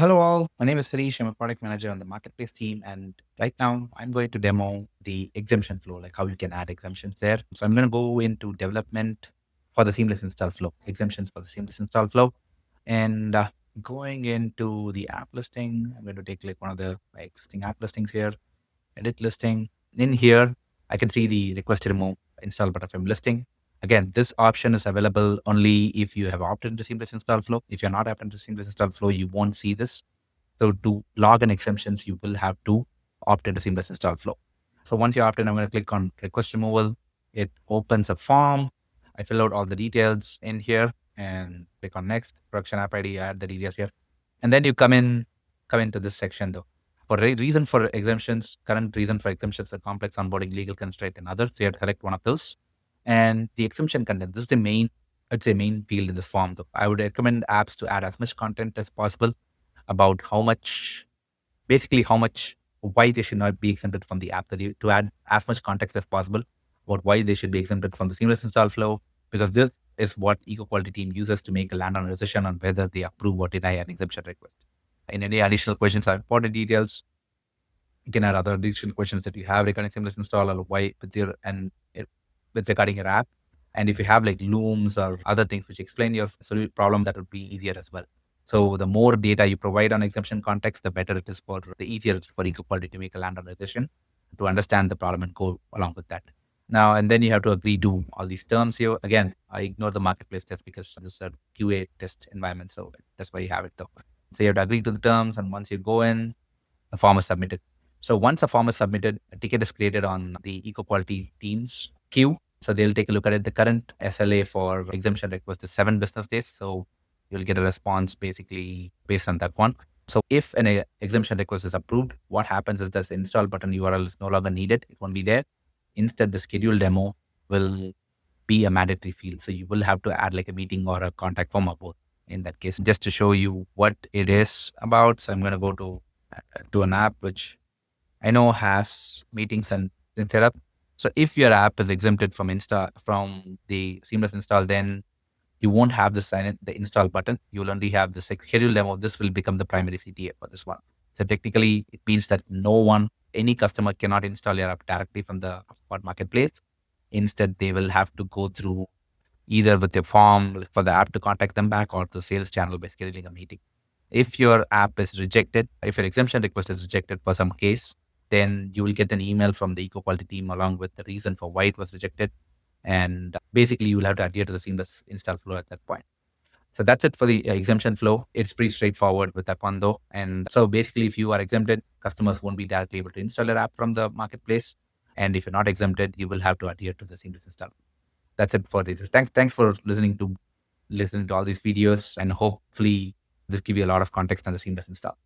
Hello all, my name is Harish. I'm a product manager on the marketplace team, and right now I'm going to demo the exemption flow, like how you can add exemptions there. So I'm going to go into development for the seamless install flow, exemptions for the seamless install flow, and going into the app listing. I'm going to take like one of my existing app listings here, edit listing. In here, I can see the request to remove install button from listing. Again, this option is available only if you have opted into seamless install flow. If you're not opted into seamless install flow, you won't see this. So to log in exemptions, you will have to opt into seamless install flow. So once you opt in, I'm going to click on request removal. It opens a form. I fill out all the details in here and click on next. Production app ID, add the details here. And then you come into this section though. For reason for exemptions, current reason for exemptions are complex onboarding, legal constraint, and others. So you have to select one of those. And the exemption content, this is the main, I'd say main field in this form though. I would recommend apps to add as much content as possible about basically how much, why they should not be exempted from the app, to add as much context as possible about why they should be exempted from the seamless install flow, because this is what eco-quality team uses to make a land on decision on whether they approve or deny an exemption request. In any additional questions or important details, you can add other additional questions that you have regarding seamless install or why with regarding your app. And if you have like looms or other things which explain your problem, that would be easier as well. So the more data you provide on exemption context, the better it is the easier it is for equality to make a land on decision to understand the problem and go along with that. Now, and then you have to agree to all these terms here. Again, I ignore the marketplace test because this is a QA test environment. So that's why you have it though. So you have to agree to the terms. And once you go in, the form is submitted. So once a form is submitted, a ticket is created on the eco quality team's queue. So they'll take a look at it. The current SLA for exemption request is 7 business days. So you'll get a response basically based on that one. So if an exemption request is approved, what happens is that the install button URL is no longer needed. It won't be there. Instead, the schedule demo will be a mandatory field. So you will have to add like a meeting or a contact form or both in that case, just to show you what it is about. So I'm going to go to an app which I know has meetings and setup. So if your app is exempted from the seamless install, then you won't have the install button. You will only have the schedule demo. This will become the primary CTA for this one. So technically, it means that any customer cannot install your app directly from the HubSpot Marketplace. Instead, they will have to go through either with a form for the app to contact them back or the sales channel by scheduling a meeting. If your app is rejected, if your exemption request is rejected for some case, then you will get an email from the eco-quality team along with the reason for why it was rejected. And basically, you will have to adhere to the seamless install flow at that point. So that's it for the exemption flow. It's pretty straightforward with that one though. And so basically, if you are exempted, customers won't be directly able to install your app from the marketplace. And if you're not exempted, you will have to adhere to the seamless install. That's it for this. Thanks for listening to all these videos, and hopefully this give you a lot of context on the seamless install.